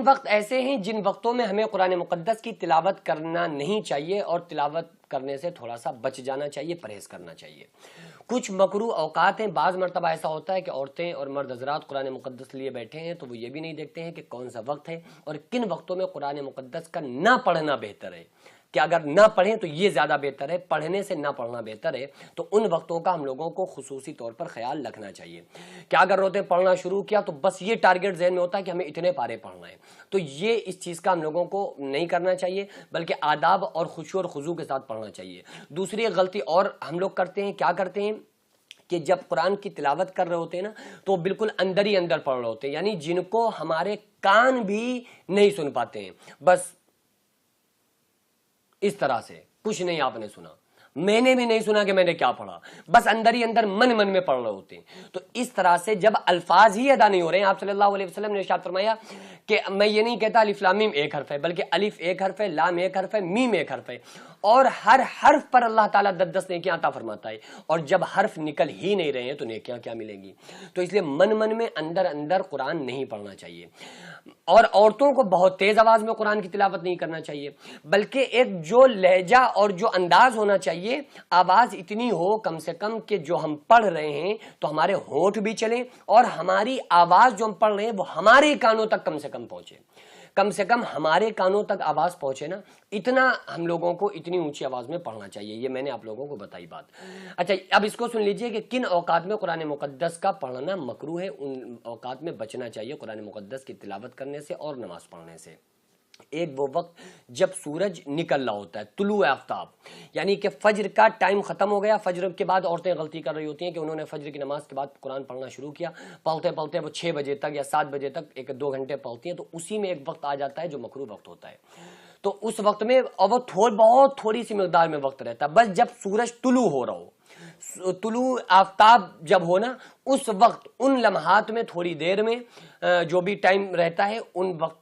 وقت ایسے ہیں جن وقتوں میں ہمیں قرآن مقدس کی تلاوت کرنا نہیں چاہیے اور تلاوت کرنے سے تھوڑا سا بچ جانا چاہیے، پرہیز کرنا چاہیے۔ کچھ مکروہ اوقات ہیں، بعض مرتبہ ایسا ہوتا ہے کہ عورتیں اور مرد حضرات قرآن مقدس لیے بیٹھے ہیں تو وہ یہ بھی نہیں دیکھتے ہیں کہ کون سا وقت ہے اور کن وقتوں میں قرآن مقدس کا نہ پڑھنا بہتر ہے، کہ اگر نہ پڑھیں تو یہ زیادہ بہتر ہے، پڑھنے سے نہ پڑھنا بہتر ہے۔ تو ان وقتوں کا ہم لوگوں کو خصوصی طور پر خیال رکھنا چاہیے۔ کیا اگر روتے پڑھنا شروع کیا تو بس یہ ٹارگٹ ذہن میں ہوتا ہے کہ ہمیں اتنے پارے پڑھنا ہے، تو یہ اس چیز کا ہم لوگوں کو نہیں کرنا چاہیے، بلکہ آداب اور خشوع اور خضوع کے ساتھ پڑھنا چاہیے۔ دوسری ایک غلطی اور ہم لوگ کرتے ہیں، کیا کرتے ہیں کہ جب قرآن کی تلاوت کر رہے ہوتے ہیں نا تو بالکل اندر ہی اندر پڑھ رہے ہوتے ہیں، یعنی جن کو ہمارے کان بھی نہیں سن پاتے ہیں، بس اس طرح سے کچھ نہیں آپ نے سنا، میں نے بھی نہیں سنا کہ میں نے کیا پڑھا، بس اندر ہی اندر من میں پڑھ رہے ہوتے ہیں۔ تو اس طرح سے جب الفاظ ہی ادا نہیں ہو رہے ہیں، آپ صلی اللہ علیہ وسلم نے ارشاد فرمایا کہ میں یہ نہیں کہتا الف لام میم ایک حرف ہے، بلکہ الف ایک حرف ہے، لام ایک حرف ہے، میم ایک حرف ہے، اور ہر حرف پر اللہ تعالیٰ 10 نیکیاں عطا فرماتا ہے، اور جب حرف نکل ہی نہیں رہے ہیں تو نیکیاں کیا ملیں گی؟ تو اس لیے من میں اندر اندر قرآن نہیں پڑھنا چاہیے، اور عورتوں کو بہت تیز آواز میں قرآن کی تلاوت نہیں کرنا چاہیے، بلکہ ایک جو لہجہ اور جو انداز ہونا چاہیے، آواز اتنی ہو کم سے کم کہ جو ہم پڑھ رہے ہیں تو ہمارے ہونٹ بھی چلیں اور ہماری آواز جو ہم پڑھ رہے ہیں وہ ہمارے کانوں تک کم سے کم پہنچے، کم سے کم ہمارے کانوں تک آواز پہنچے نا، اتنا ہم لوگوں کو اتنی اونچی آواز میں پڑھنا چاہیے۔ یہ میں نے آپ لوگوں کو بتائی بات۔ اچھا، اب اس کو سن لیجئے کہ کن اوقات میں قرآن مقدس کا پڑھنا مکروہ ہے، ان اوقات میں بچنا چاہیے قرآن مقدس کی تلاوت کرنے سے اور نماز پڑھنے سے۔ ایک وہ وقت جب سورج نکل رہا ہوتا ہے، طلوع آفتاب، یعنی کہ فجر کا ٹائم ختم ہو گیا۔ فجر کے بعد عورتیں غلطی کر رہی ہوتی ہیں کہ انہوں نے فجر کی نماز کے بعد قرآن پڑھنا شروع کیا، پڑھتے وہ 6 بجے تک یا 7 بجے تک 1-2 گھنٹے پڑھتی ہیں، تو اسی میں ایک وقت آ جاتا ہے جو مکروہ وقت ہوتا ہے۔ تو اس وقت میں اور وہ بہت تھوڑی سی مقدار میں وقت رہتا ہے، بس جب سورج طلوع ہو رہا ہو، طلوع آفتاب جب ہونا، اس وقت ان لمحات میں تھوڑی دیر میں جو بھی ٹائم رہتا ہے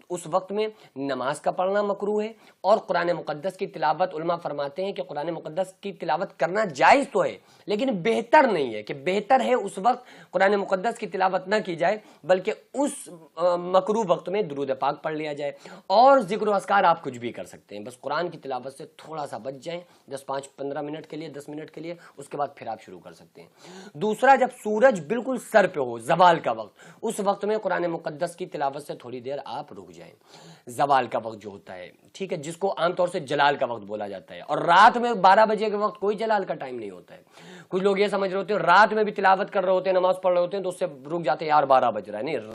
اس وقت میں نماز کا پڑھنا مکروہ ہے۔ اور قرآن مقدس کی تلاوت، علماء فرماتے ہیں کہ قرآن مقدس کی تلاوت کرنا جائز تو ہے لیکن بہتر نہیں ہے، کہ بہتر ہے اس وقت قرآن مقدس کی تلاوت نہ کی جائے، بلکہ اس مکروہ وقت میں درود پاک پڑھ لیا جائے، اور ذکر و اذکار آپ کچھ بھی کر سکتے ہیں، بس قرآن کی تلاوت سے تھوڑا سا بچ جائیں، 15 منٹ کے لیے، 10 منٹ کے لیے، اس کے بعد پھر آپ شروع کر سکتے ہیں۔ دوسرا، جب سورج بالکل سر پہ ہو، زوال کا وقت، اس وقت میں قرآن مقدس کی تلاوت سے تھوڑی دیر آپ رک جائیں۔ زوال کا وقت جو ہوتا ہے، ٹھیک ہے، جس کو عام طور سے جلال کا وقت بولا جاتا ہے، اور رات میں 12 بجے کے وقت کوئی جلال کا ٹائم نہیں ہوتا ہے۔ کچھ لوگ یہ سمجھ رہے ہوتے ہیں رات میں بھی تلاوت کر رہے ہوتے ہیں، نماز پڑھ رہے ہوتے ہیں تو اس سے رک جاتے ہیں، یار 12 بج رہا ہے، نہیں۔